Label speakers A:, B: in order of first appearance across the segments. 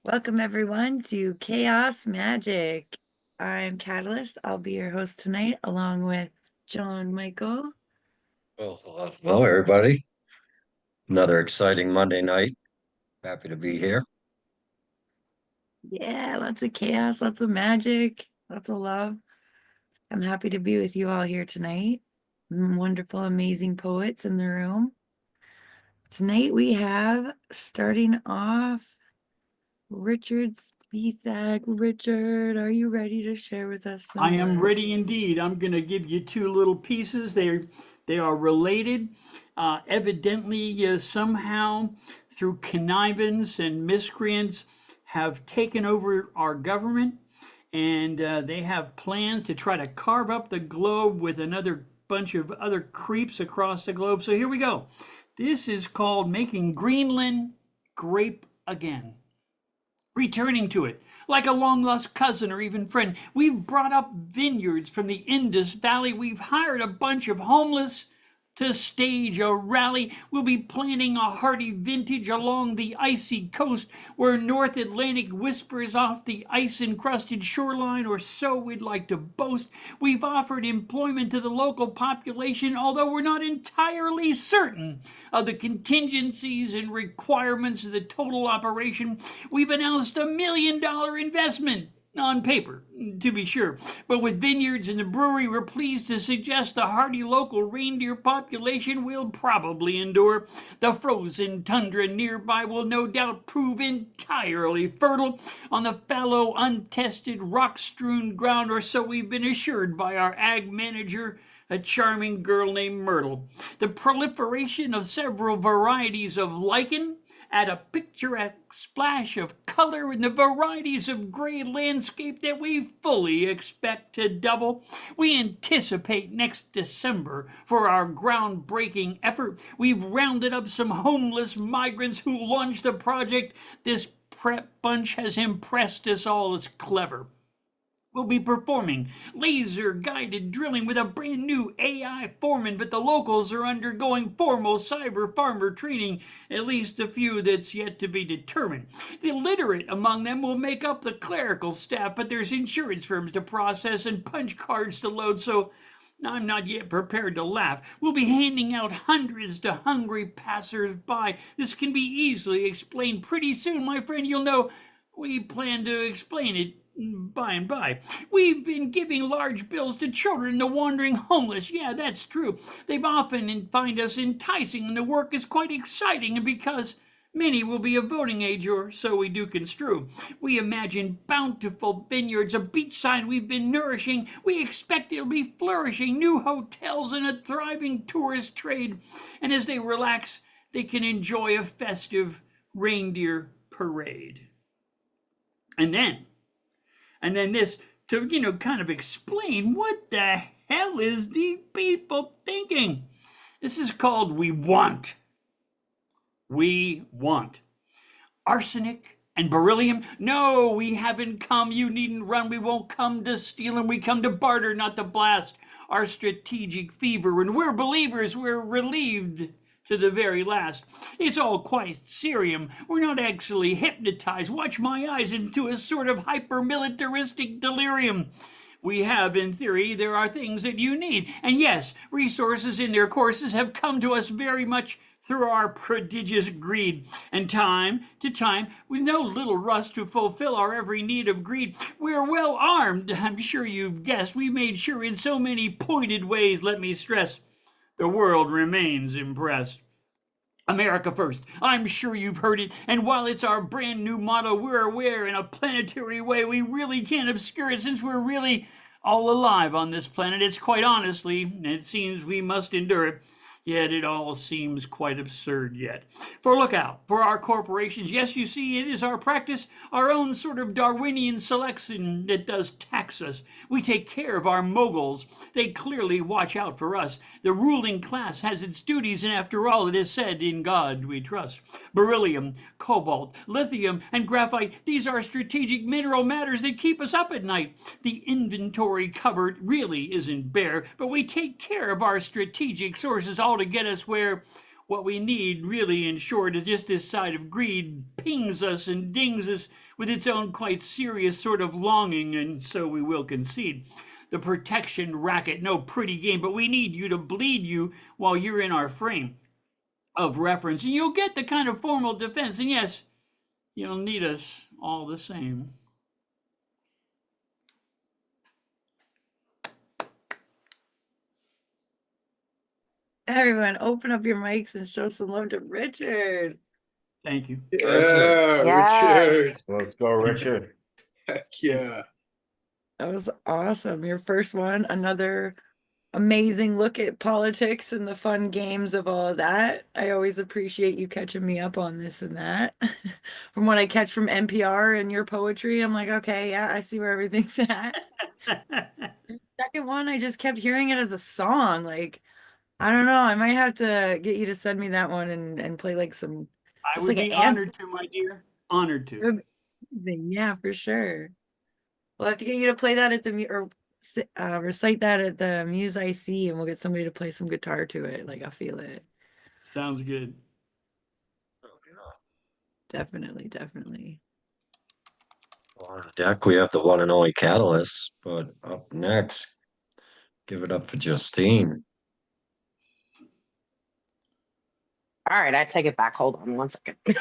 A: Welcome everyone to Chaos Magic. I'm Catalyst. I'll be your host tonight along with John Michael.
B: Well, hello, everybody. Another exciting Monday night. Happy to be here.
A: Yeah, lots of chaos, lots of magic, lots of love. I'm happy to be with you all here tonight. Wonderful, amazing poets in the room. Tonight we have starting off Richard Spisak. Richard, are you ready to share with us
C: I
A: some
C: am
A: words?
C: ready indeed. I'm going to give you two little pieces. They are related, evidently somehow through connivance and miscreants have taken over our government, and they have plans to try to carve up the globe with another bunch of other creeps across the globe. So here we go. This is called Making Greenland Grape Again. Returning to it, like a long lost cousin or even friend. We've brought up vineyards from the Indus Valley. We've hired a bunch of homeless to stage a rally. We'll be planting a hearty vintage along the icy coast where North Atlantic whispers off the ice encrusted shoreline, or so we'd like to boast. We've offered employment to the local population, although we're not entirely certain of the contingencies and requirements of the total operation. We've announced $1 million investment on paper, to be sure. But with vineyards and the brewery, we're pleased to suggest the hardy local reindeer population will probably endure. The frozen tundra nearby will no doubt prove entirely fertile on the fallow, untested, rock strewn ground, or so we've been assured by our ag manager, a charming girl named Myrtle. The proliferation of several varieties of lichen add a picturesque splash of color in the varieties of gray landscape that we fully expect to double. We anticipate next December for our groundbreaking effort. We've rounded up some homeless migrants who launched the project. This prep bunch has impressed us all as clever. We'll be performing laser guided drilling with a brand new AI foreman, but the locals are undergoing formal cyber farmer training, at least a few that's yet to be determined. The literate among them will make up the clerical staff, but there's insurance firms to process and punch cards to load, so I'm not yet prepared to laugh. We'll be handing out hundreds to hungry passers-by. This can be easily explained pretty soon, my friend. You'll know we plan to explain it by and by. We've been giving large bills to children, the wandering homeless. Yeah, that's true. They've often find us enticing, and the work is quite exciting, and because many will be of voting age, or so we do construe. We imagine bountiful vineyards, a beachside we've been nourishing. We expect it'll be flourishing, new hotels, and a thriving tourist trade. And as they relax, they can enjoy a festive reindeer parade. And then this to kind of explain what the hell is these people thinking. This is called we want arsenic and beryllium. No, we haven't come. You needn't run. We won't come to steal, and we come to barter, not to blast. Our strategic fever, and we're believers. We're relieved to the very last. It's all quite serium. We're not actually hypnotized. Watch my eyes into a sort of hyper militaristic delirium. We have, in theory, there are things that you need. And yes, resources in their courses have come to us very much through our prodigious greed. And time to time, with no little rust to fulfill our every need of greed, we're well armed. I'm sure you've guessed. We made sure in so many pointed ways, let me stress, the world remains impressed. America first. I'm sure you've heard it. And while it's our brand new motto, we're aware in a planetary way we really can't obscure it since we're really all alive on this planet. It's quite honestly, it seems we must endure it. Yet it all seems quite absurd yet. For look out, for our corporations, yes, you see, it is our practice, our own sort of Darwinian selection that does tax us. We take care of our moguls. They clearly watch out for us. The ruling class has its duties, and after all, it is said, in God we trust. Beryllium, cobalt, lithium, and graphite, these are strategic mineral matters that keep us up at night. The inventory cupboard really isn't bare, but we take care of our strategic sources all to get us where What we need, really, in short, is just this side of greed pings us and dings us with its own quite serious sort of longing, and so we will concede. The protection racket, no pretty game, but we need you to bleed you while you're in our frame of reference, and you'll get the kind of formal defense, and yes, you'll need us all the same.
A: Everyone, open up your mics and show some love to Richard.
C: Thank you.
D: Yeah, Richard.
E: Yes. Let's go, Richard.
D: Heck yeah.
A: That was awesome. Your first one, another amazing look at politics and the fun games of all of that. I always appreciate you catching me up on this and that. From what I catch from NPR and your poetry, I'm like, okay, yeah, I see where everything's at. Second one, I just kept hearing it as a song. Like, I don't know. I might have to get you to send me that one and play like some.
C: I
A: It's
C: would
A: like an
C: be
A: anthem.
C: honored to, my dear. Honored to.
A: Yeah, for sure. We'll have to get you to play that at the or recite that at the Muse IC, and we'll get somebody to play some guitar to it. Like I feel it.
C: Sounds good.
A: Definitely, definitely.
B: On deck, we have the one and only Catalyst, but up next, give it up for Justine.
E: All right, I take it back. Hold on 1 second. I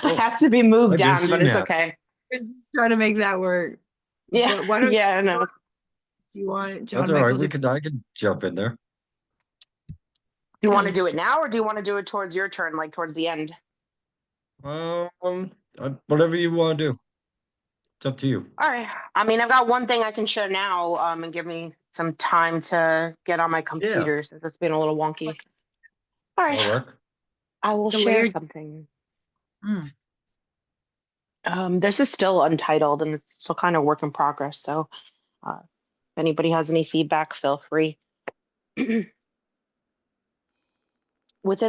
B: Oh,
E: have to be
B: I
E: moved
B: just
E: down, but
B: seen
E: it's
B: that.
E: okay.
A: Trying to make that work.
E: Yeah,
A: But why don't
E: yeah, no.
A: you want
B: That's
A: John
B: all right.
A: Michael
B: We
A: to
B: could, I could jump in there.
E: Do you
A: yeah,
E: want to do
A: let's
E: it now or do you want to do it towards your turn, like towards the end?
B: Whatever you want to do. It's up to you.
E: All right. I mean, I've got one thing I can share now, and give me some time to get on my
B: Yeah,
E: computer since it's been a little wonky. All
B: that'll
E: right,
B: work.
E: I will
A: the
E: share
A: layered.
E: something.
A: Mm.
E: This is still untitled and it's still kind of work in progress. So, if anybody has any feedback, feel free. Within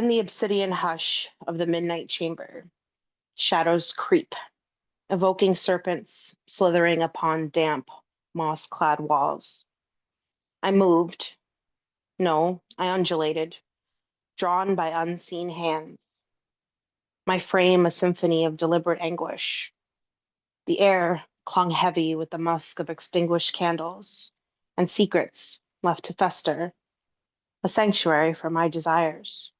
E: the obsidian hush of the midnight chamber, shadows creep, evoking serpents slithering upon damp, moss-clad walls. I moved. No, I undulated, drawn by unseen hands. My frame a symphony of deliberate anguish. The air clung heavy with the musk of extinguished candles and secrets left to fester, a sanctuary for my desires.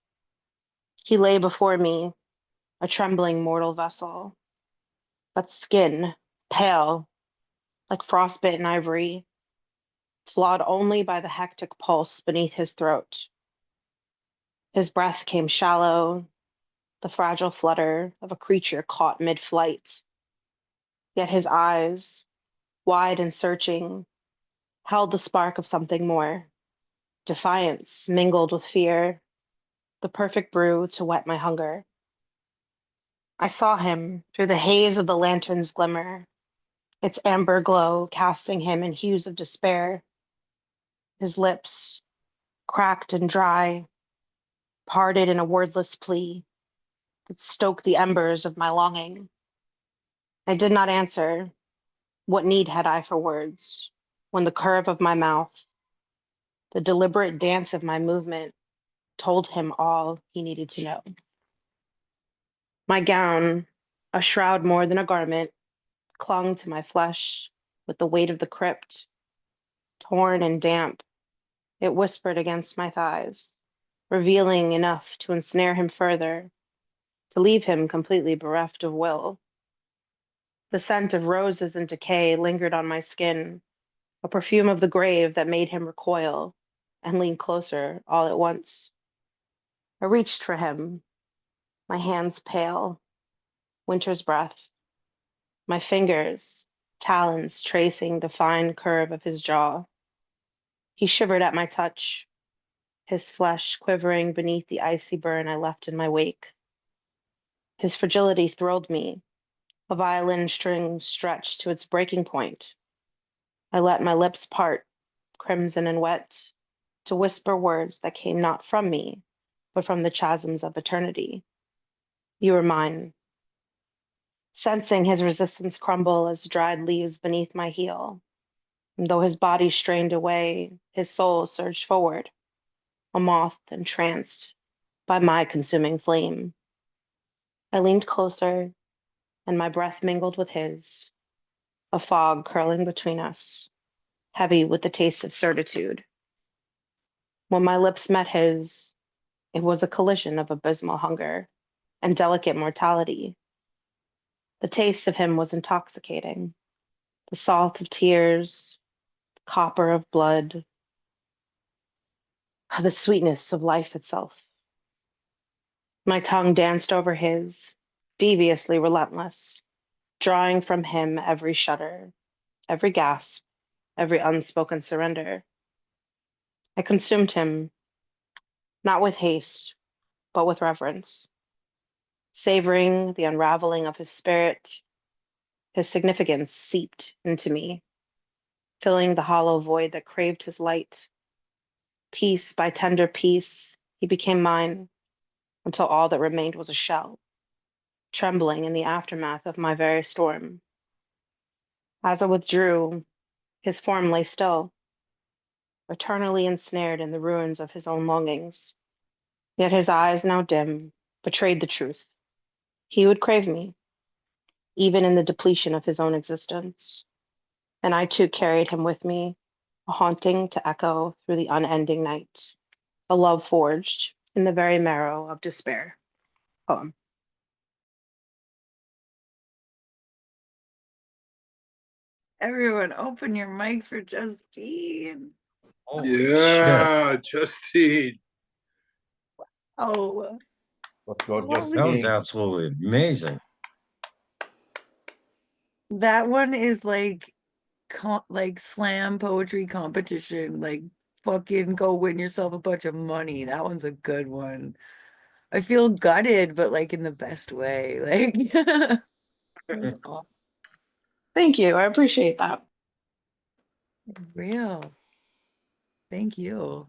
E: He lay before me, a trembling mortal vessel, but skin, pale, like frostbitten ivory, flawed only by the hectic pulse beneath his throat. His breath came shallow, the fragile flutter of a creature caught mid-flight. Yet his eyes, wide and searching, held the spark of something more, defiance mingled with fear, the perfect brew to whet my hunger. I saw him through the haze of the lantern's glimmer, its amber glow casting him in hues of despair. His lips, cracked and dry, parted in a wordless plea that stoked the embers of my longing. I did not answer. What need had I for words when the curve of my mouth, the deliberate dance of my movement, told him all he needed to know? My gown, a shroud more than a garment, clung to my flesh with the weight of the crypt. Torn and damp, it whispered against my thighs, revealing enough to ensnare him further, to leave him completely bereft of will. The scent of roses in decay lingered on my skin, a perfume of the grave that made him recoil and lean closer all at once. I reached for him, my hands pale, winter's breath, my fingers, talons tracing the fine curve of his jaw. He shivered at my touch, his flesh quivering beneath the icy burn I left in my wake. His fragility thrilled me, a violin string stretched to its breaking point. I let my lips part, crimson and wet, to whisper words that came not from me, but from the chasms of eternity. You are mine. Sensing his resistance crumble as dried leaves beneath my heel, and though his body strained away, his soul surged forward, a moth entranced, by my consuming flame. I leaned closer, and my breath mingled with his, a fog curling between us, heavy with the taste of certitude. When my lips met his, it was a collision of abysmal hunger and delicate mortality. The taste of him was intoxicating, the salt of tears, the copper of blood, the sweetness of life itself. My tongue danced over his, deviously relentless, drawing from him every shudder, every gasp, every unspoken surrender. I consumed him, not with haste, but with reverence, savoring the unraveling of his spirit. His significance seeped into me, filling the hollow void that craved his light. Piece by tender piece, he became mine until all that remained was a shell, trembling in the aftermath of my very storm. As I withdrew, his form lay still, eternally ensnared in the ruins of his own longings. Yet his eyes, now dim, betrayed the truth. He would crave me, even in the depletion of his own existence. And I too carried him with me, a haunting to echo through the unending night, a love forged in the very marrow of despair. Poem.
A: Everyone, open your mics for Justine.
B: Holy shit.
D: Yeah, Justine.
A: Oh,
F: Let's go,
A: holy-
B: That was
F: Justine.
B: absolutely amazing.
A: that one is like slam poetry competition. Like fucking go win yourself a bunch of money. That one's a good one. I feel gutted, but like in the best way. Like that was all
E: Thank you. I appreciate that.
A: real. Thank you.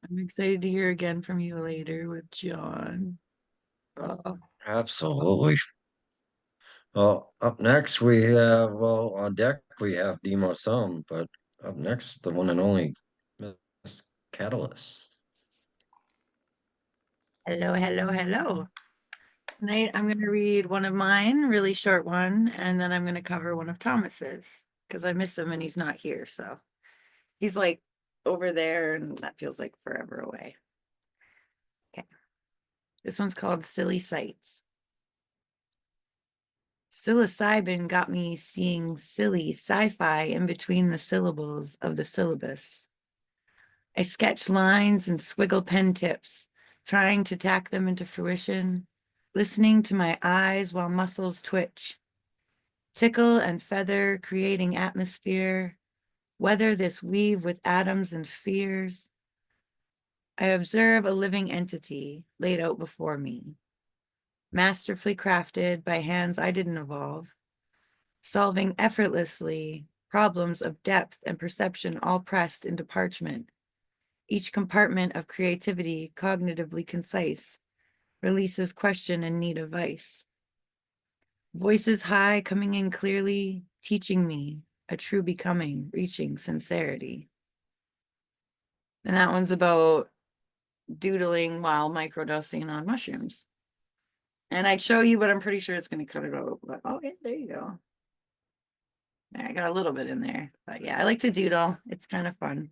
A: I'm excited to hear again from you later with John.
B: Absolutely. Well, up next we have, well, on deck we have Demo Sum, but up next, the one and only Miss Catalyst.
A: Hello, hello, hello. Tonight I'm going to read one of mine, really short one, and then I'm going to cover one of Thomas's because I miss him and he's not here. So he's like over there, and that feels like forever away. Okay. This one's called Silly Sights. Psilocybin got me seeing silly sci-fi in between the syllables of the syllabus. I sketch lines and squiggle pen tips, trying to tack them into fruition, listening to my eyes while muscles twitch. Tickle and feather, creating atmosphere, weather this weave with atoms and spheres. I observe a living entity laid out before me, masterfully crafted by hands I didn't evolve, solving effortlessly problems of depth and perception all pressed into parchment, each compartment of creativity cognitively concise, releases question and need of vice. Voices high coming in clearly, teaching me a true becoming, reaching sincerity. And that one's about doodling while microdosing on mushrooms. And I'd show you, but I'm pretty sure it's going to cut it out. But oh, yeah, there you go. I got a little bit in there. But yeah, I like to doodle. It's kind of fun.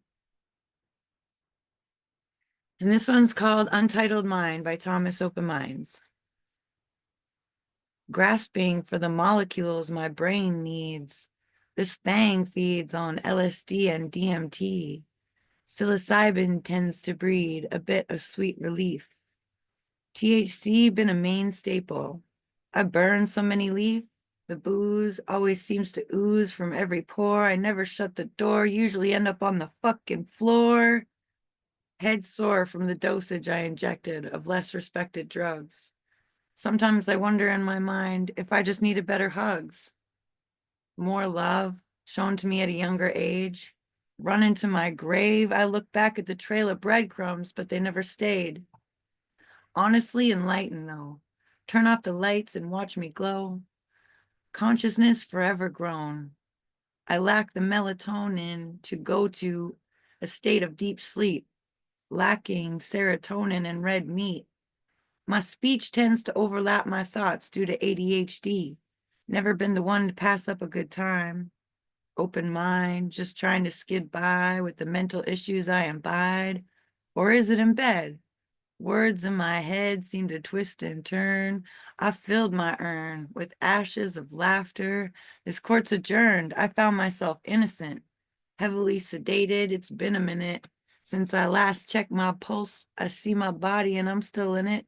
A: And this one's called Untitled Mind by Thomas Open Minds. Grasping for the molecules my brain needs. This thing feeds on LSD and DMT. Psilocybin tends to breed a bit of sweet relief. THC been a main staple. I burn so many leaf. The booze always seems to ooze from every pore. I never shut the door, usually end up on the fucking floor. Head sore from the dosage I injected of less respected drugs. Sometimes I wonder in my mind if I just needed better hugs. More love shown to me at a younger age. Run into my grave. I look back at the trail of breadcrumbs, but they never stayed. Honestly enlightened, though. Turn off the lights and watch me glow. Consciousness forever grown. I lack the melatonin to go to a state of deep sleep, lacking serotonin and red meat. My speech tends to overlap my thoughts due to ADHD. Never been the one to pass up a good time. Open mind, just trying to skid by with the mental issues I imbibe. Or is it in bed? Words in my head seem to twist and turn. I filled my urn with ashes of laughter. This court's adjourned. I found myself innocent, heavily sedated. It's been a minute since I last checked my pulse. I see my body and I'm still in it,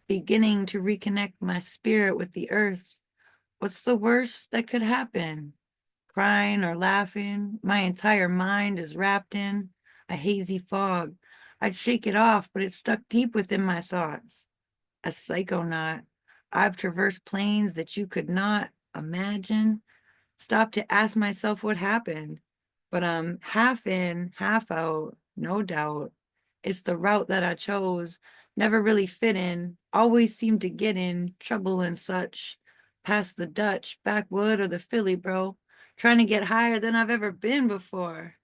A: beginning to reconnect my spirit with the earth. What's the worst that could happen? Crying or laughing? My entire mind is wrapped in a hazy fog. I'd shake it off, but it's stuck deep within my thoughts. A psychonaut. I've traversed planes that you could not imagine. Stop to ask myself what happened. But I'm half in, half out, no doubt. It's the route that I chose. Never really fit in, always seemed to get in trouble and such. Past the Dutch, backwood, or the Philly, bro. Trying to get higher than I've ever been before.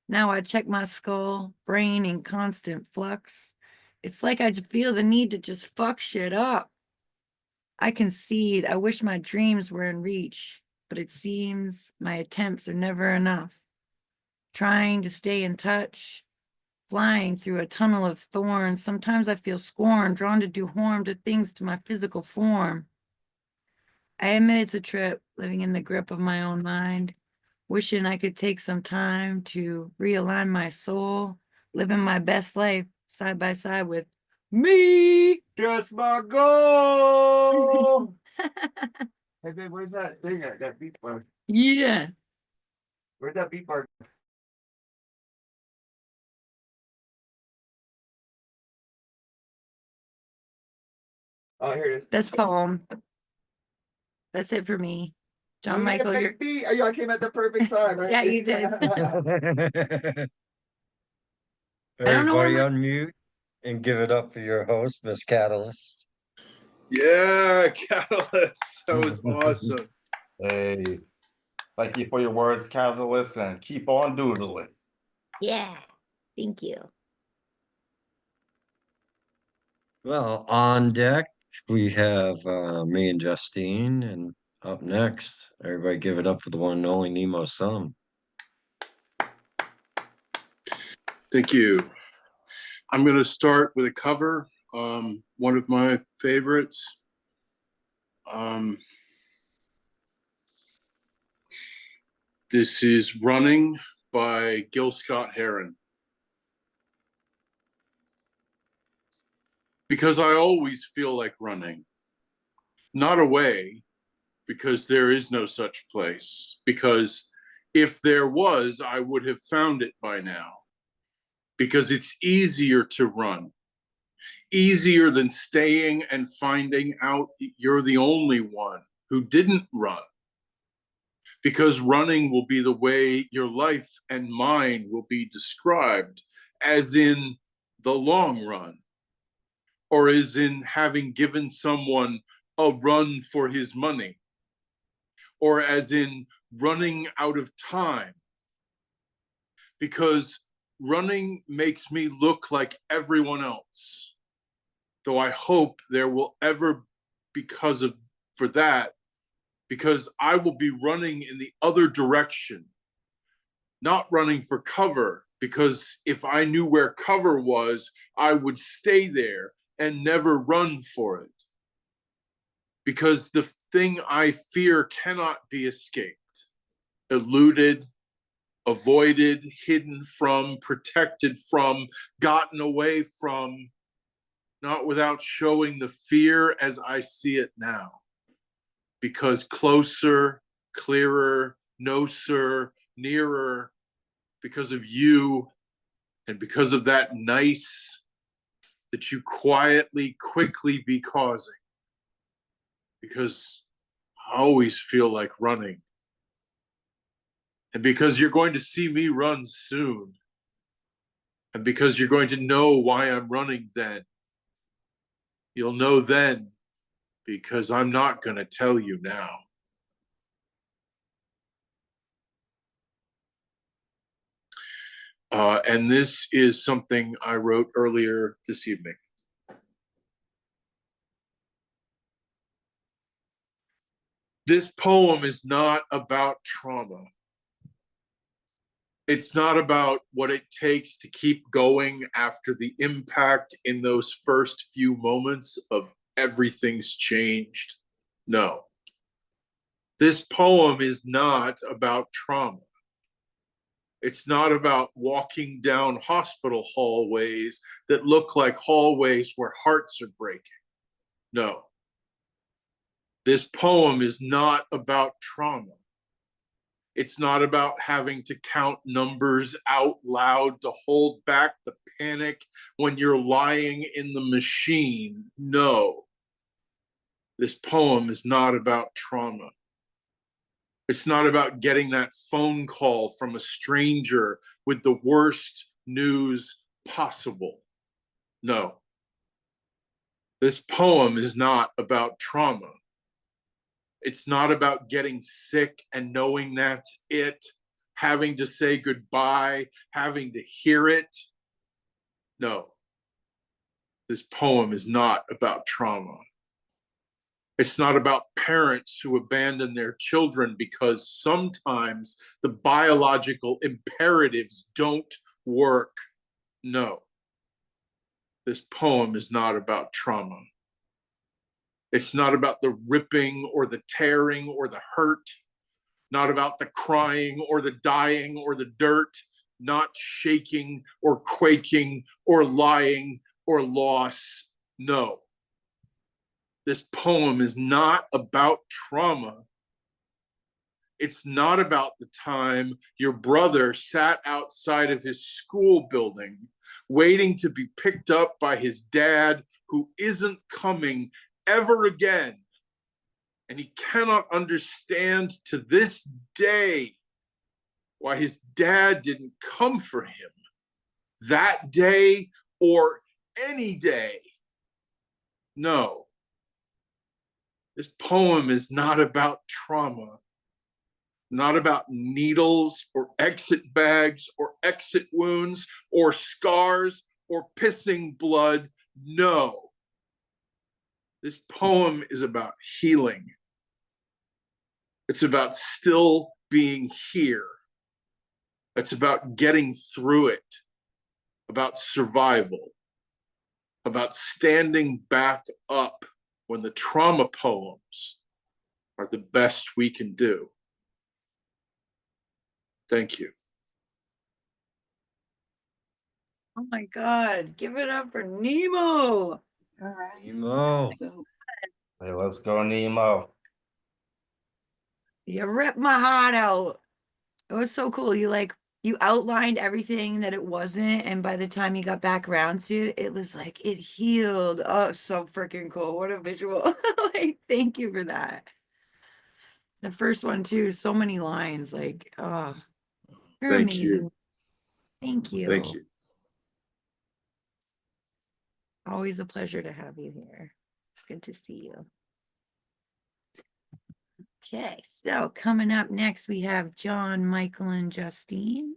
A: Now I check my skull, brain in constant flux. It's like I just feel the need to just fuck shit up. I concede, I wish my dreams were in reach, but it seems my attempts are never enough. Trying to stay in touch, flying through a tunnel of thorns. Sometimes I feel scorn, drawn to do harm to things to my physical form. I admit it's a trip, living in the grip of my own mind, wishing I could take some time to realign my soul, living my best life side by side with me.
D: Just my goal. Hey, babe, where's that thing? That beat bar?
A: Yeah,
D: Where's that beat bar? Oh, here it is.
A: that's poem. That's it for me. John Michael, you're
D: I came at the perfect time, right?
A: yeah, you did. I don't know where
B: Everybody
A: my
B: unmute and give it up for your host, Miss Catalyst.
D: Yeah, Catalyst. That was awesome.
F: Hey, thank you for your words, Catalyst, and keep on doodling.
A: yeah, thank you.
B: Well, on deck, we have me and Justine, and up next, everybody give it up for the one and only Nemo Sum.
D: Thank you. I'm going to start with a cover, one of my favorites. This is Running by Gil Scott-Heron. Because I always feel like running, not away, because there is no such place. Because if there was, I would have found it by now. Because it's easier to run, easier than staying and finding out you're the only one who didn't run. Because running will be the way your life and mine will be described, as in the long run, or as in having given someone a run for his money, or as in running out of time. Because running makes me look like everyone else, though I hope there will ever, because I will be running in the other direction, not running for cover, because if I knew where cover was, I would stay there and never run for it. Because the thing I fear cannot be escaped, eluded, avoided, hidden from, protected from, gotten away from, not without showing the fear as I see it now. Because closer, clearer, no sir, nearer, because of you and because of that nice that you quietly, quickly be causing. Because I always feel like running. And because you're going to see me run soon. And because you're going to know why I'm running then. You'll know then, because I'm not going to tell you now. And this is something I wrote earlier this evening. This poem is not about trauma. It's not about what it takes to keep going after the impact in those first few moments of everything's changed. No. This poem is not about trauma. It's not about walking down hospital hallways that look like hallways where hearts are breaking. No. This poem is not about trauma. It's not about having to count numbers out loud to hold back the panic when you're lying in the machine. No. This poem is not about trauma. It's not about getting that phone call from a stranger with the worst news possible. No. This poem is not about trauma. It's not about getting sick and knowing that's it, having to say goodbye, having to hear it. No. This poem is not about trauma. It's not about parents who abandon their children because sometimes the biological imperatives don't work. No. This poem is not about trauma. It's not about the ripping or the tearing or the hurt, not about the crying or the dying or the dirt, not shaking or quaking or lying or loss. No. This poem is not about trauma. It's not about the time your brother sat outside of his school building waiting to be picked up by his dad who isn't coming ever again. And he cannot understand to this day why his dad didn't come for him that day or any day. No. This poem is not about trauma, not about needles or exit bags or exit wounds or scars or pissing blood. No. This poem is about healing. It's about still being here. It's about getting through it, about survival, about standing back up when the trauma poems are the best we can do. Thank you.
A: Oh my God, give it up for Nemo.
E: All right.
B: Nemo.
E: So
F: Hey, let's go, Nemo.
A: You ripped my heart out. It was so cool. You outlined everything that it wasn't, and by the time you got back around to it, it was like it healed. Oh, so freaking cool. What a visual. Like, thank you for that. The first one too, so many lines. Like, oh, you're
D: Thank
A: amazing.
D: you.
A: Thank you.
D: Thank you.
A: Always a pleasure to have you here. It's good to see you. Okay, so coming up next, we have John, Michael, and Justine.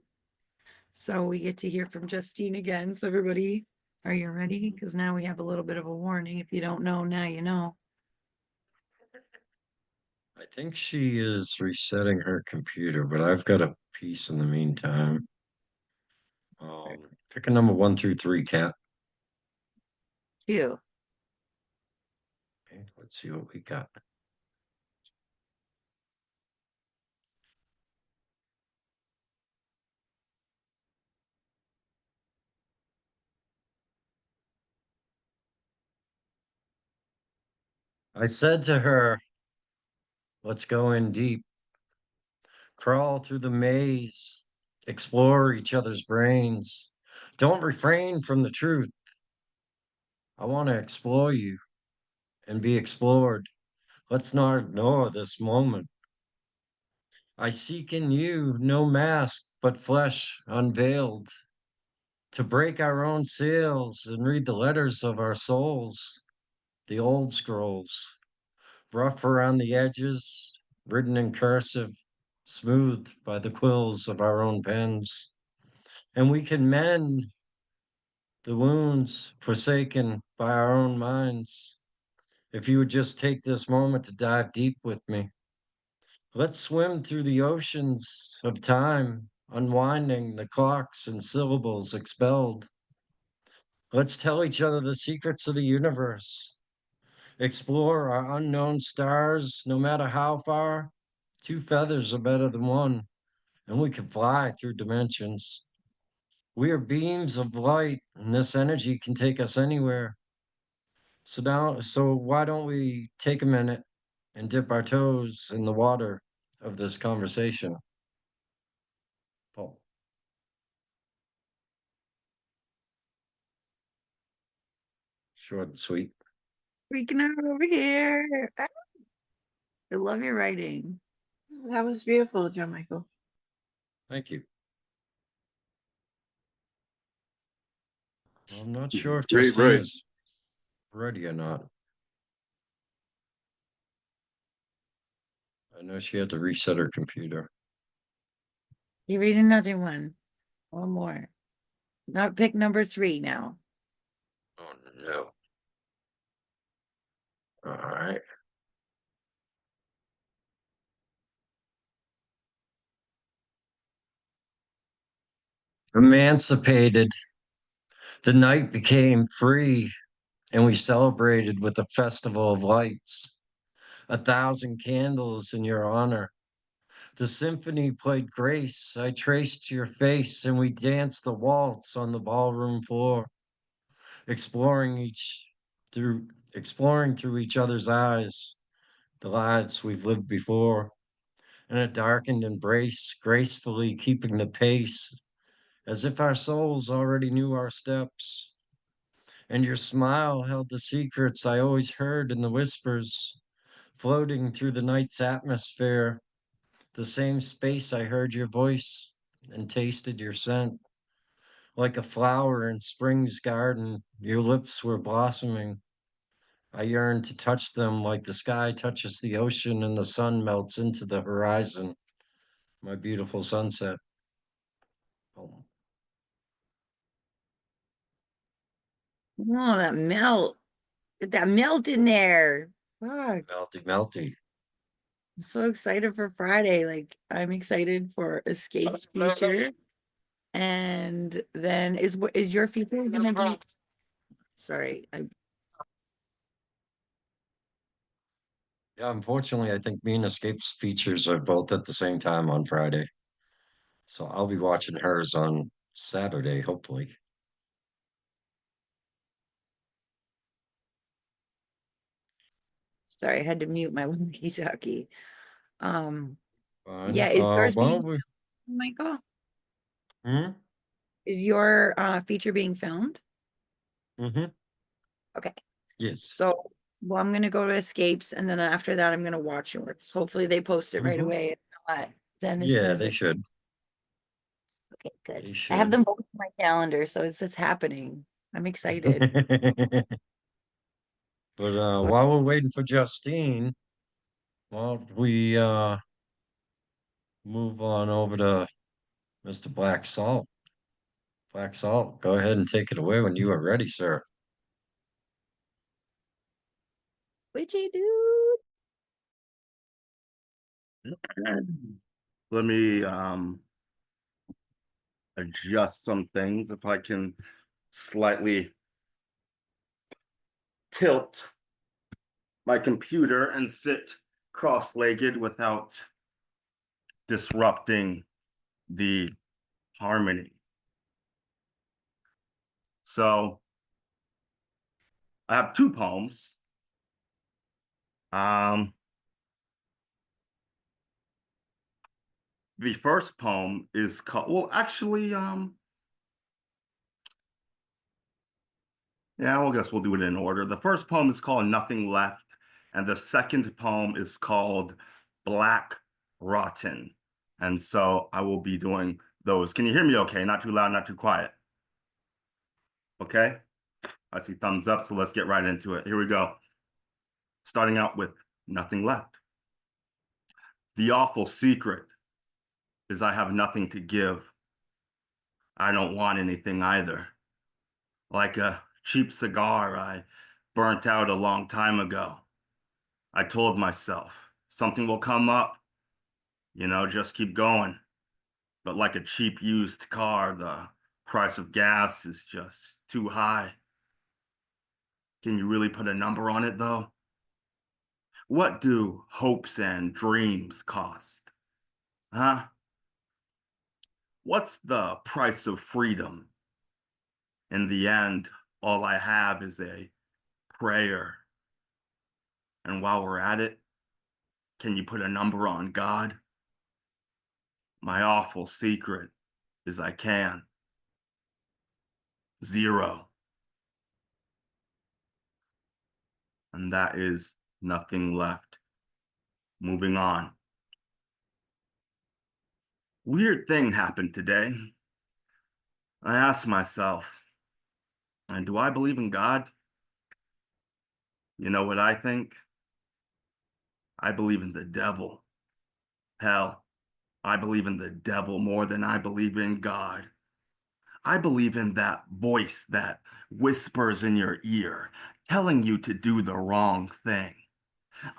A: So we get to hear from Justine again. So everybody, are you ready? Because now we have a little bit of a warning. If you don't know, now you know.
B: I think she is resetting her computer, but I've got a piece in the meantime. Pick a number 1 through 3, Kat.
A: You.
B: Okay, let's see what we got. I said to her, let's go in deep, crawl through the maze, explore each other's brains. Don't refrain from the truth. I want to explore you and be explored. Let's not ignore this moment. I seek in you no mask but flesh unveiled, to break our own seals and read the letters of our souls, the old scrolls, rough around the edges, written in cursive, smoothed by the quills of our own pens. and we can mend the wounds forsaken by our own minds. If you would just take this moment to dive deep with me, let's swim through the oceans of time, unwinding the clocks and syllables expelled. Let's tell each other the secrets of the universe, explore our unknown stars, no matter how far. Two feathers are better than one, and we can fly through dimensions. We are beams of light, and this energy can take us anywhere. So why don't we take a minute and dip our toes in the water of this conversation? Paul. Short and sweet.
A: Freaking out over here. Ah, I love your writing.
E: That was beautiful, Joe Michael.
B: Thank you. Well, I'm not sure if
D: Great,
B: Justine
D: right.
B: is ready or not. I know she had to reset her computer.
A: You read another one. One more. Not pick number 3 now.
B: Oh no. All right. Emancipated. The night became free, and we celebrated with a festival of lights. 1,000 candles in your honor. The symphony played grace. I traced your face, and we danced the waltz on the ballroom floor, exploring each exploring through each other's eyes, the lives we've lived before, in a darkened embrace, gracefully keeping the pace, as if our souls already knew our steps. And your smile held the secrets I always heard in the whispers, floating through the night's atmosphere, the same space I heard your voice and tasted your scent. Like a flower in spring's garden, your lips were blossoming. I yearned to touch them like the sky touches the ocean and the sun melts into the horizon. My beautiful sunset. Oh,
A: Oh, that melt. Get that melt in there. Fuck.
B: melty, melty.
A: I'm so excited for Friday. Like, I'm excited for Escape's feature. And then is your feature gonna be, sorry,
B: Yeah, unfortunately, I think me and Escape's features are both at the same time on Friday. So I'll be watching hers on Saturday, hopefully.
A: sorry, I had to mute my walkie-talkie.
B: Fine.
A: Yeah, is yours
B: Well,
A: being, Michael?
B: hmm?
A: Is your feature being filmed?
B: Mm-hmm.
A: Okay.
B: Yes.
A: So, well, I'm gonna go to Escapes, and then after that, I'm gonna watch yours. Hopefully, they post it right
B: Mm-hmm.
A: away. If not, then as soon
B: Yeah,
A: as
B: they
A: it.
B: should.
A: Okay, good.
B: They
A: I have
B: should.
A: them both in my calendar, so it's happening. I'm excited.
B: But
A: So,
B: while we're waiting for Justine, why don't we move on over to Mr. Black Salt? Black Salt, go ahead and take it away when you are ready, sir.
A: witchy dude.
F: Let me adjust some things if I can slightly tilt my computer and sit cross-legged without disrupting the harmony. So I have 2 poems. The first poem is called, well, actually, yeah, I guess we'll do it in order. The first poem is called Nothing Left, and the second poem is called Black Rotten. And so I will be doing those. Can you hear me okay? Not too loud, not too quiet. Okay? I see thumbs up, so let's get right into it. Here we go. Starting out with Nothing Left. The awful secret is I have nothing to give. I don't want anything either. Like a cheap cigar I burnt out a long time ago. I told myself, something will come up, just keep going. But like a cheap used car, the price of gas is just too high. Can you really put a number on it, though? What do hopes and dreams cost? Huh? What's the price of freedom? In the end, all I have is a prayer. And while we're at it, can you put a number on God? My awful secret is I can. 0. And that is nothing left. Moving on. Weird thing happened today. I asked myself, and do I believe in God? You know what I think? I believe in the devil. Hell, I believe in the devil more than I believe in God. I believe in that voice that whispers in your ear, telling you to do the wrong thing.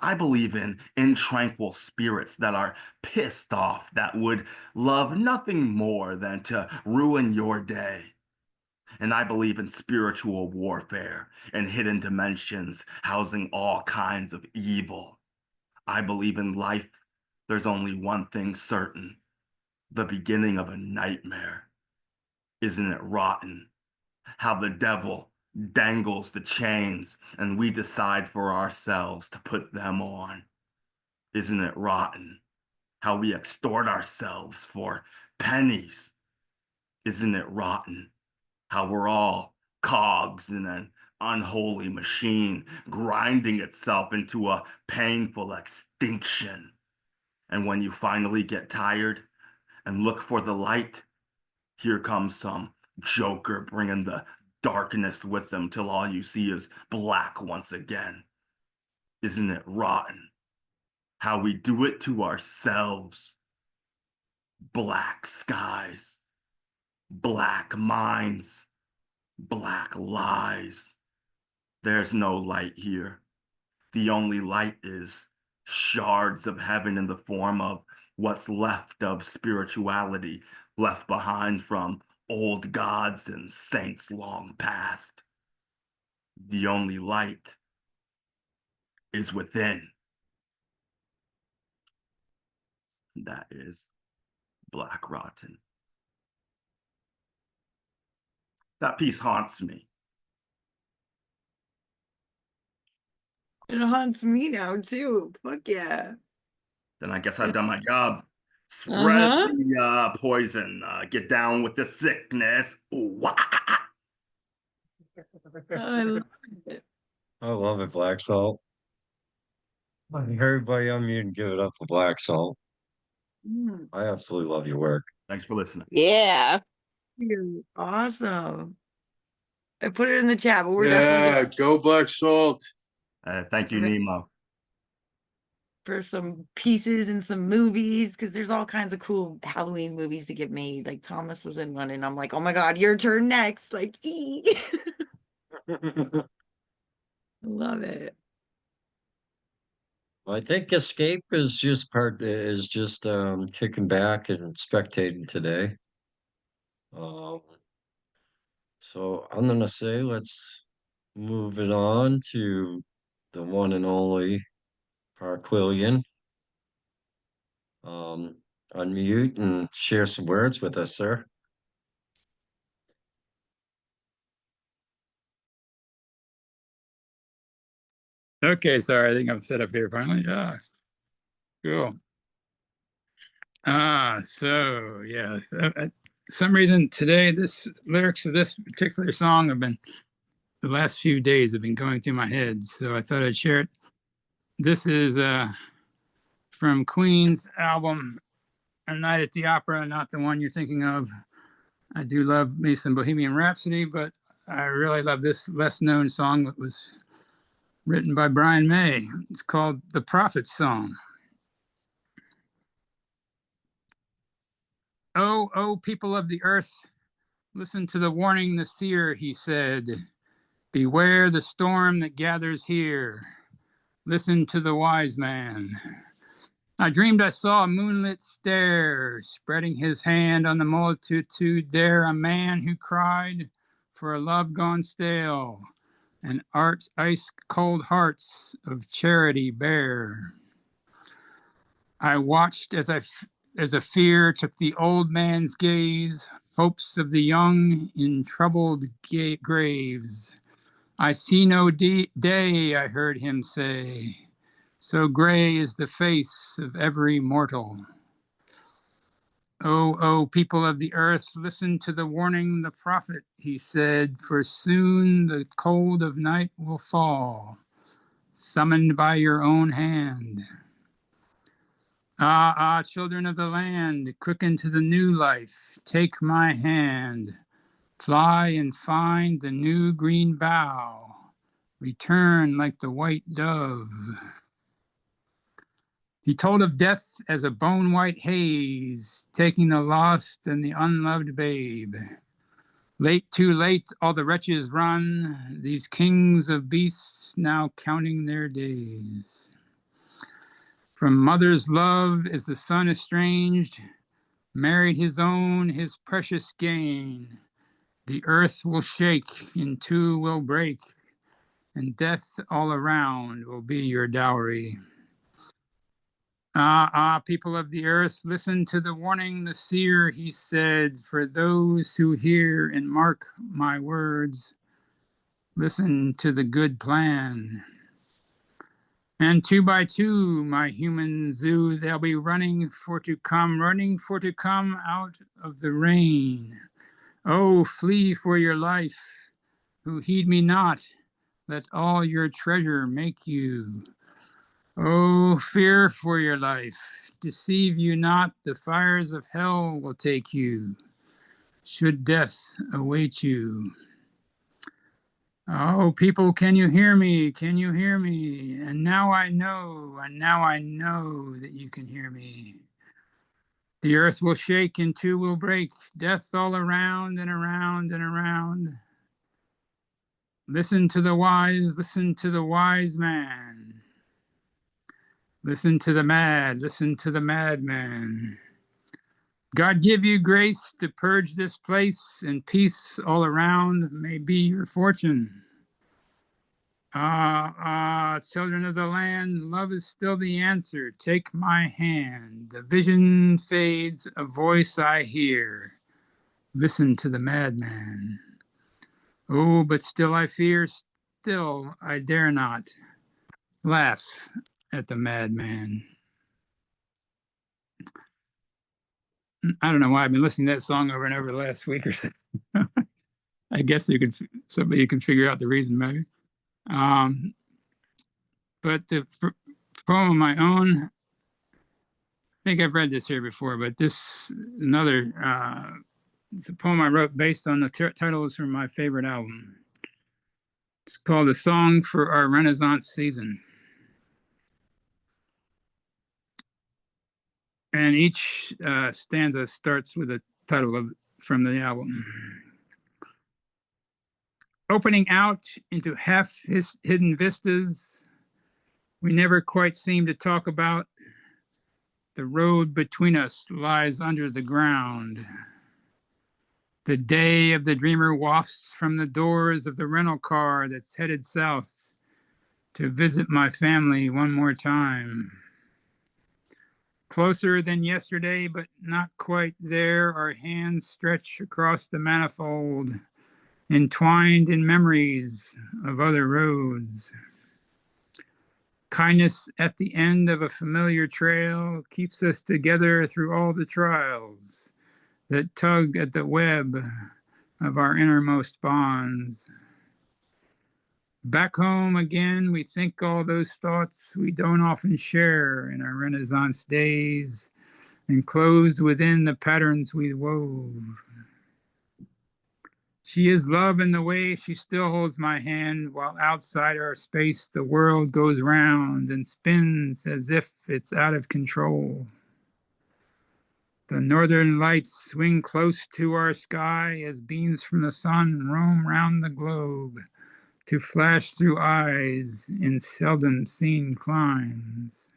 F: I believe in intranquil spirits that are pissed off, that would love nothing more than to ruin your day. And I believe in spiritual warfare and hidden dimensions housing all kinds of evil. I believe in life. There's only one thing certain: the beginning of a nightmare. Isn't it rotten how the devil dangles the chains and we decide for ourselves to put them on? Isn't it rotten how we extort ourselves for pennies? Isn't it rotten how we're all cogs in an unholy machine grinding itself into a painful extinction? And when you finally get tired and look for the light, here comes some joker bringing the darkness with them till all you see is black once again. Isn't it rotten how we do it to ourselves? Black skies, black minds, black lies. There's no light here. The only light is shards of heaven in the form of what's left of spirituality left behind from old gods and saints long past. The only light is within. That is Black Rotten. That piece haunts me.
A: It haunts me now too. Fuck yeah.
F: Then I guess I've done my job. Spread
A: Uh-huh.
F: the poison. Get down with the sickness. Ooh, wah, ah, ah.
A: I love it.
B: I love it, black salt. Everybody on mute and give it up for black salt.
A: Mm,
B: I absolutely love your work.
F: Thanks for listening.
E: Yeah.
A: you're awesome. I put it in the chat, but we're
D: Yeah,
A: definitely
D: go Black Salt.
F: Thank you,
A: gonna
F: Nemo.
A: for some pieces and some movies because there's all kinds of cool Halloween movies to get made. Like Thomas was in one, and I'm like, oh my god, your turn next. Like, I love it.
B: I think Escape is just kicking back and spectating today. Um, so I'm gonna say let's move it on to the one and only Parquillian. Um, Unmute and share some words with us, sir.
G: Okay, sorry, I think I'm set up here finally. Ah, cool. So yeah, some reason today this lyrics of this particular song have been the last few days have been going through my head, so I thought I'd share it. This is from Queen's album A Night at the Opera, not the one you're thinking of. I do love me some Bohemian Rhapsody, but I really love this less known song that was written by Brian May. It's called The Prophet's Song. Oh, oh, people of the earth, Listen to the warning the seer, he said. Beware the storm that gathers here. Listen to the wise man. I dreamed I saw a moonlit stare, spreading his hand on the multitude there, a man who cried for a love gone stale, and art's ice-cold hearts of charity bare. I watched as a fear took the old man's gaze, hopes of the young in troubled graves. I see no day, I heard him say, so gray is the face of every mortal. Oh, people of the earth, listen to the warning the prophet, he said, for soon the cold of night will fall, summoned by your own hand. Children of the land, quicken to the new life, take my hand, fly and find the new green bough, return like the white dove. He told of death as a bone-white haze, taking the lost and the unloved babe. Late, too late, all the wretches run, these kings of beasts now counting their days. From mother's love is the son estranged, married his own, his precious gain. The earth will shake, in two will break, and death all around will be your dowry. People of the earth, listen to the warning the seer, he said, for those who hear and mark my words, listen to the good plan. And two by two, my human zoo, they'll be running for to come out of the rain. Oh, flee for your life, who heed me not, let all your treasure make you. Oh, fear for your life, deceive you not, the fires of hell will take you, should death await you. Oh, people, can you hear me? Can you hear me? And now I know that you can hear me. The earth will shake and two will break, death all around and around and around. Listen to the wise man. Listen to the madman. God give you grace to purge this place, and peace all around may be your fortune. Children of the land, love is still the answer. Take my hand. The vision fades, a voice I hear. Listen to the madman. Oh, but still I fear, still I dare not laugh at the madman. I don't know why I've been listening to that song over and over the last week or so. I guess somebody can figure out the reason maybe. But the poem of my own, I think I've read this here before, but it's a poem I wrote based on the titles from my favorite album. It's called A Song for Our Renaissance Season. And each stanza starts with a title from the album. Opening out into half-hidden vistas, we never quite seem to talk about. The road between us lies under the ground. The day of the dreamer wafts from the doors of the rental car that's headed south to visit my family one more time. Closer than yesterday, but not quite there, our hands stretch across the manifold, entwined in memories of other roads. Kindness at the end of a familiar trail keeps us together through all the trials that tug at the web of our innermost bonds. Back home again, we think all those thoughts we don't often share in our Renaissance days, enclosed within the patterns we wove. She is love in the way she still holds my hand, while outside our space the world goes round and spins as if it's out of control. The northern lights swing close to our sky as beams from the sun roam round the globe to flash through eyes in seldom seen climes.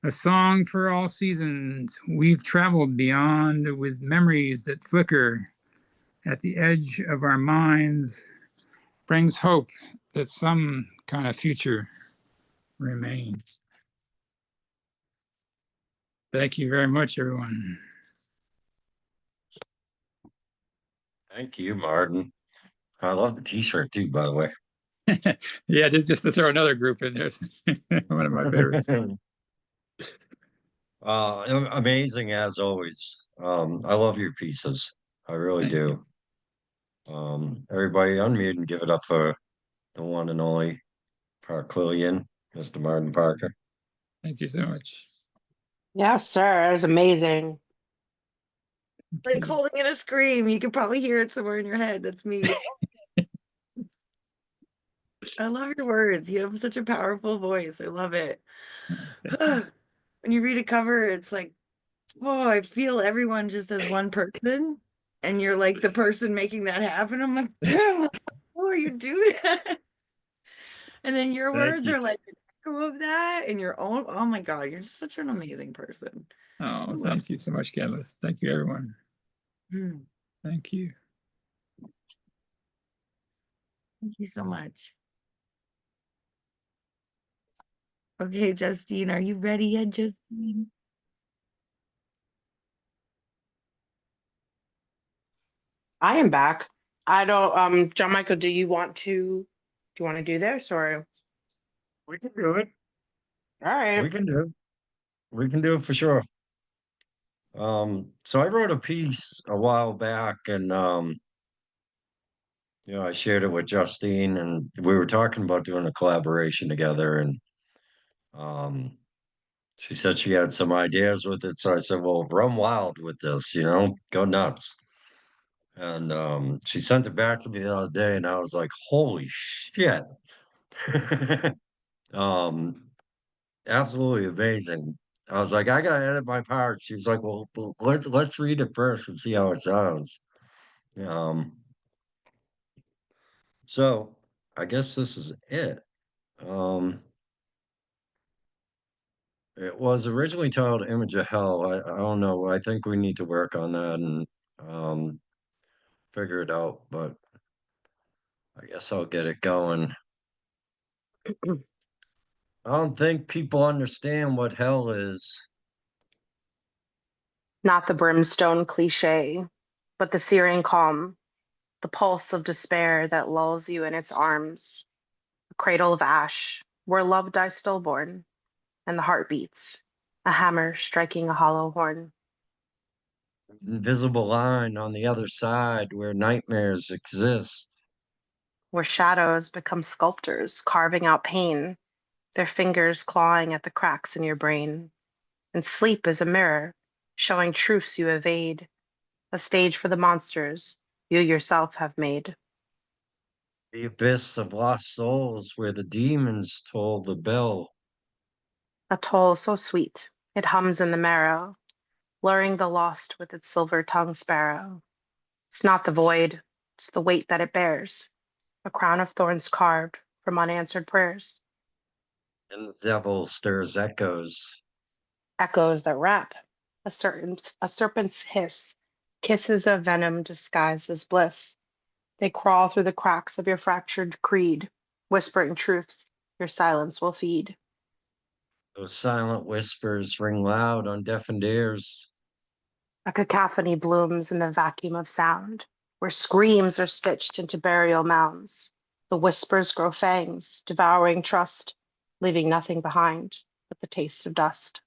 G: A song for all seasons we've traveled beyond with memories that flicker at the edge of our minds, brings hope that some kind of future remains. Thank you very much, everyone.
B: Thank you, Martin. I love the t-shirt too, by the way.
G: Yeah, just to throw another group in there. One of my favorites.
B: Amazing as always. I love your pieces. I really
G: Thank
B: do. Everybody unmute and give it up for the one and only Parkvillian, Mr. Martin Parker.
G: Thank you so much.
E: Yes, sir. It was amazing.
A: Like holding in a scream. You can probably hear it somewhere in your head. That's me. I love your words. You have such a powerful voice. I love it. When you read a cover, it's like, oh, I feel everyone just as one person. And you're like the person making that happen. I'm like, damn, how are you do that? And then your
G: Thank
A: words
G: you.
A: are like an echo of that and your own. Oh my God, you're just such an amazing person.
G: Oh, thank you so much, Catalyst. Thank you, everyone. Thank you.
A: Thank you so much. Okay, Justine, are you ready yet, Justine?
E: I am back. I don't, John Michael, do you want to do this or?
B: We can do it.
E: All right.
B: We can do it. We can do it for sure. So I wrote a piece a while back and I shared it with Justine and we were talking about doing a collaboration together and um she said she had some ideas with it. So I said, well, run wild with this, go nuts. And she sent it back to me the other day and I was like, holy shit. um Absolutely amazing. I was like, I gotta edit my part. She was like, well, let's read it first and see how it sounds. Um, so I guess this is it. Um, it was originally titled Image of Hell. I don't know. I think we need to work on that and um figure it out, but I guess I'll get it going. I don't think people understand what hell is.
E: Not the brimstone cliche, but the searing calm, the pulse of despair that lulls you in its arms, a cradle of ash where love dies stillborn and the heart beats, a hammer striking a hollow horn.
B: Invisible line on the other side where nightmares exist.
E: Where shadows become sculptors carving out pain, their fingers clawing at the cracks in your brain. And sleep is a mirror, showing truths you evade, a stage for the monsters you yourself have made.
B: The abyss of lost souls where the demons toll the bell.
E: A toll so sweet, it hums in the marrow, luring the lost with its silver-tongued sparrow. It's not the void, it's the weight that it bears, a crown of thorns carved from unanswered prayers.
B: And the devil stirs echoes.
E: Echoes that wrap, a serpent's hiss, kisses of venom disguised as bliss. They crawl through the cracks of your fractured creed, whispering truths your silence will feed.
B: Those silent whispers ring loud on deafened ears.
E: A cacophony blooms in the vacuum of sound, where screams are stitched into burial mounds. The whispers grow fangs, devouring trust, leaving nothing behind but the taste of dust.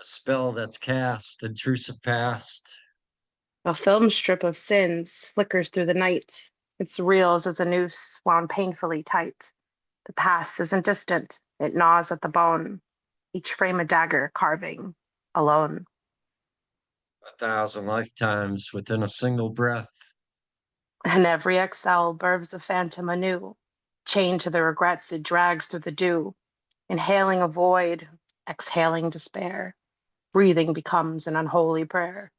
B: A spell that's cast, intrusive past.
E: A film strip of sins flickers through the night. Its reels as a noose wound painfully tight. The past isn't distant, it gnaws at the bone, each frame a dagger carving alone.
B: 1,000 lifetimes within a single breath.
E: And every exhale births a phantom anew, chained to the regrets it drags through the dew, inhaling a void, exhaling despair. Breathing becomes an unholy prayer.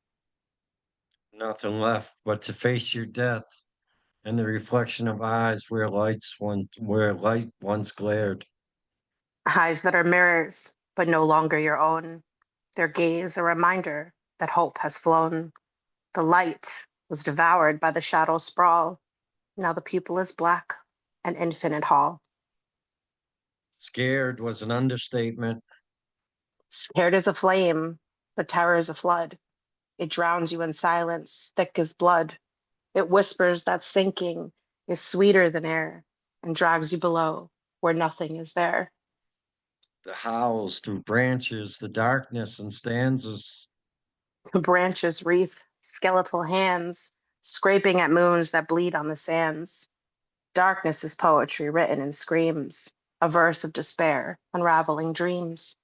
B: Nothing left but to face your death and the reflection of eyes where light once glared.
E: Eyes that are mirrors, but no longer your own. Their gaze a reminder that hope has flown. The light was devoured by the shadow sprawl. Now the pupil is black, an infinite hall.
B: Scared was an understatement.
E: Scared as a flame, but terror is a flood. It drowns you in silence, thick as blood. It whispers that sinking is sweeter than air and drags you below where nothing is there.
B: The howls through branches, the darkness and stanzas.
E: The branches wreath skeletal hands, scraping at moons that bleed on the sands. Darkness is poetry written in screams, a verse of despair, unraveling dreams.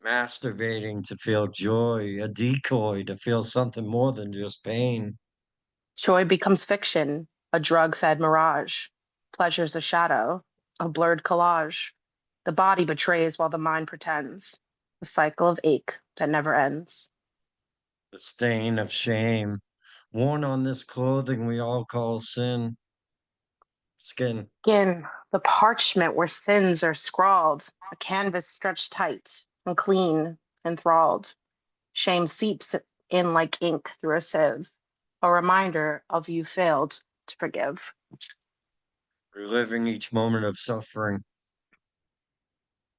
B: Masturbating to feel joy, a decoy to feel something more than just pain.
E: Joy becomes fiction, a drug fed mirage. Pleasure's a shadow, a blurred collage. The body betrays while the mind pretends, a cycle of ache that never ends.
B: The stain of shame, worn on this clothing we all call skin.
E: Skin, the parchment where sins are scrawled, a canvas stretched tight and clean, enthralled. Shame seeps in like ink through a sieve, a reminder of you failed to forgive.
B: Reliving each moment of suffering.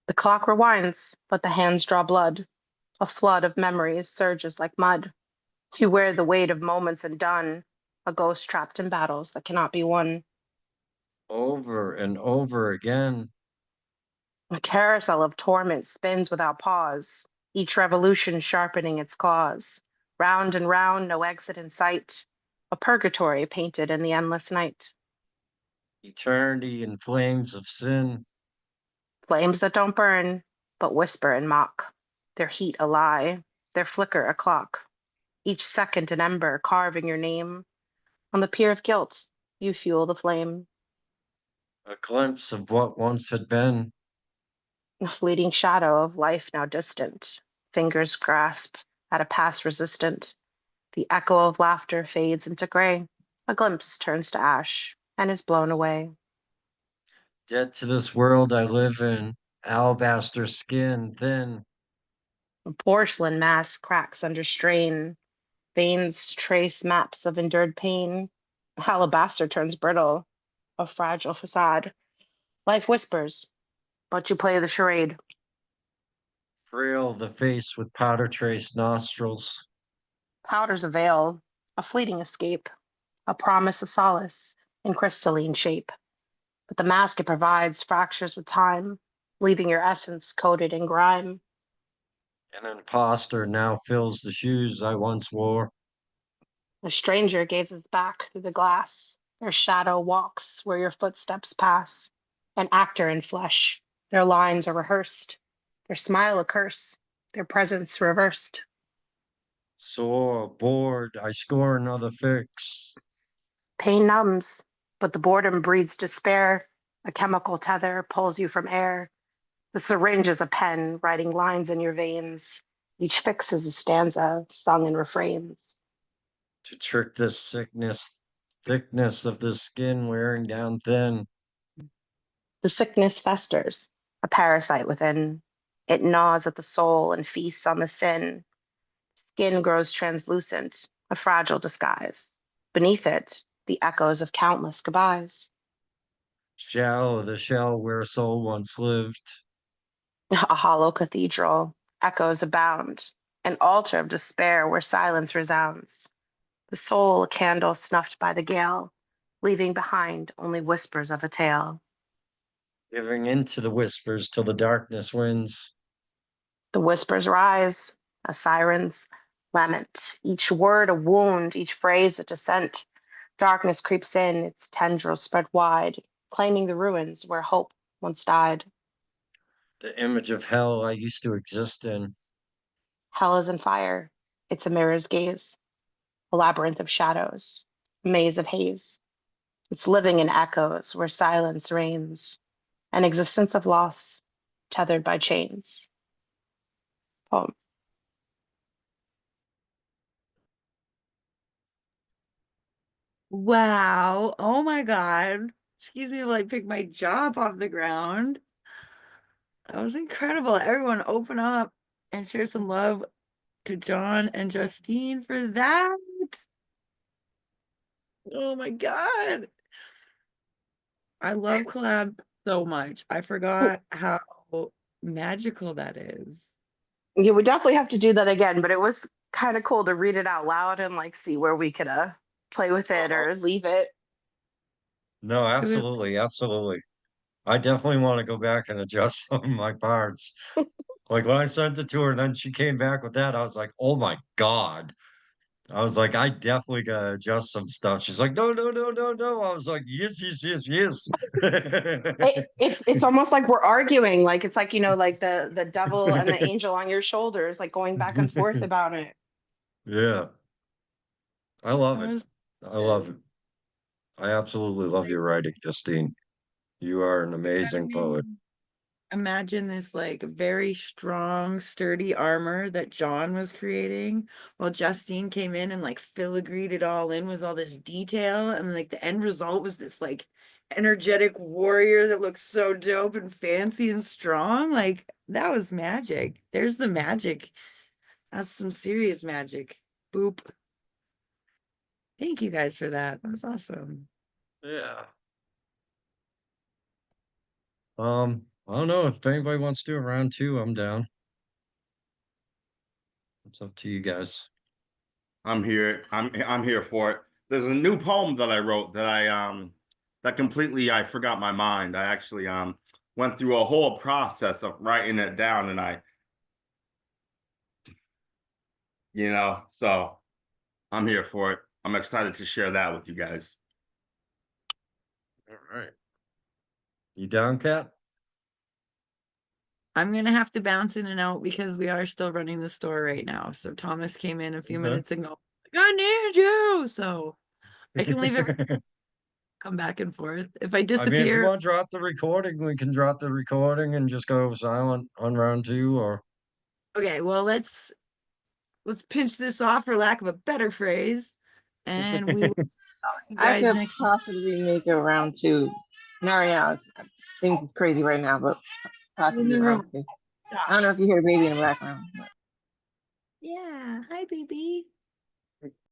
E: The clock rewinds, but the hands draw blood. A flood of memories surges like mud. You wear the weight of moments undone, a ghost trapped in battles that cannot be won.
B: Over and over again.
E: A carousel of torment spins without pause, each revolution sharpening its claws. Round and round, no exit in sight. A purgatory painted in the endless night.
B: Eternity in flames of sin.
E: Flames that don't burn, but whisper and mock. Their heat a lie, their flicker a clock. Each second an ember carving your name. On the pier of guilt, you fuel the flame.
B: A glimpse of what once had been.
E: A fleeting shadow of life now distant. Fingers grasp at a past resistant. The echo of laughter fades into gray. A glimpse turns to ash and is blown away.
B: Dead to this world I live in. Alabaster skin, thin.
E: A porcelain mask cracks under strain. Veins trace maps of endured pain. Alabaster turns brittle, a fragile facade. Life whispers, but you play the charade.
B: Frail the face with powder traced nostrils.
E: Powder's a veil, a fleeting escape, a promise of solace in crystalline shape. But the mask it provides fractures with time, leaving your essence coated in grime.
B: An imposter now fills the shoes I once wore.
E: A stranger gazes back through the glass. Their shadow walks where your footsteps pass. An actor in flesh. Their lines are rehearsed. Their smile a curse. Their presence reversed.
B: Sore, bored, I score another fix.
E: Pain numbs, but the boredom breeds despair. A chemical tether pulls you from air. The syringe is a pen writing lines in your veins. Each fix is a stanza sung in refrains.
B: To trick this thickness of the skin wearing down thin.
E: The sickness festers, a parasite within. It gnaws at the soul and feasts on the sin. Skin grows translucent, a fragile disguise. Beneath it, the echoes of countless goodbyes.
B: Shallow the shell where a soul once lived.
E: A hollow cathedral, echoes abound. An altar of despair where silence resounds. The soul a candle snuffed by the gale, leaving behind only whispers of a tale.
B: Giving into the whispers till the darkness wins.
E: The whispers rise, a siren's lament, each word a wound, each phrase a descent. Darkness creeps in, its tendrils spread wide, claiming the ruins where hope once died.
B: The image of hell I used to exist in.
E: Hell is in fire, it's a mirror's gaze, a labyrinth of shadows, a maze of haze. It's living in echoes where silence reigns, an existence of loss tethered by chains. Poem.
A: Wow. Oh my God. Excuse me while I pick my jaw up off the ground. That was incredible. Everyone open up and share some love to John and Justine for that. Oh my God. I love collab so much. I forgot how magical that is.
E: You would definitely have to do that again, but it was kind of cool to read it out loud and like see where we could play with it or leave it.
B: No,
A: It was
B: absolutely, absolutely. I definitely want to go back and adjust some of my parts. Like when I sent it to her and then she came back with that, I was like, oh my God. I was like, I definitely gotta adjust some stuff. She's like, no, no, no, no, no. I was like, yes, yes, yes, yes.
E: It's almost like we're arguing. Like it's like, like the devil and the angel on your shoulders, like going back and forth about it.
B: Yeah, I love
A: that
B: it.
A: was
B: I love it. I absolutely love your writing, Justine. You are an
A: like,
B: amazing poet.
A: imagine this like very strong, sturdy armor that John was creating while Justine came in and like filigreed it all in with all this detail. And like the end result was this like energetic warrior that looks so dope and fancy and strong. Like that was magic. There's the magic. That's some serious magic. Boop. Thank you guys for that. That was awesome.
B: Yeah. I don't know if anybody wants to do a round two, I'm down. It's up to you guys.
F: I'm here. I'm here for it. There's a new poem that I wrote that that completely I forgot my mind. I actually went through a whole process of writing it down and so I'm here for it. I'm excited to share that with you guys.
B: All right. You down, Kat?
A: I'm gonna have to bounce in and out because we are still running the store right now. So Thomas came in a few
B: Okay.
A: minutes ago. Like, I need you. So I can leave it, come back and forth. If I
B: I mean, if you
A: disappear,
B: want to drop the recording, we can drop the recording and just go silent on round two, or
A: okay, well let's pinch this off for lack of a better phrase. And we will talk to you
H: I
A: guys
H: could
A: next time
H: possibly make it round two. Not right now. Things is crazy right now, but
A: in
H: possibly
A: the
H: round
A: room.
H: two. I don't know if you hear the baby in the background.
A: Yeah. Hi, baby.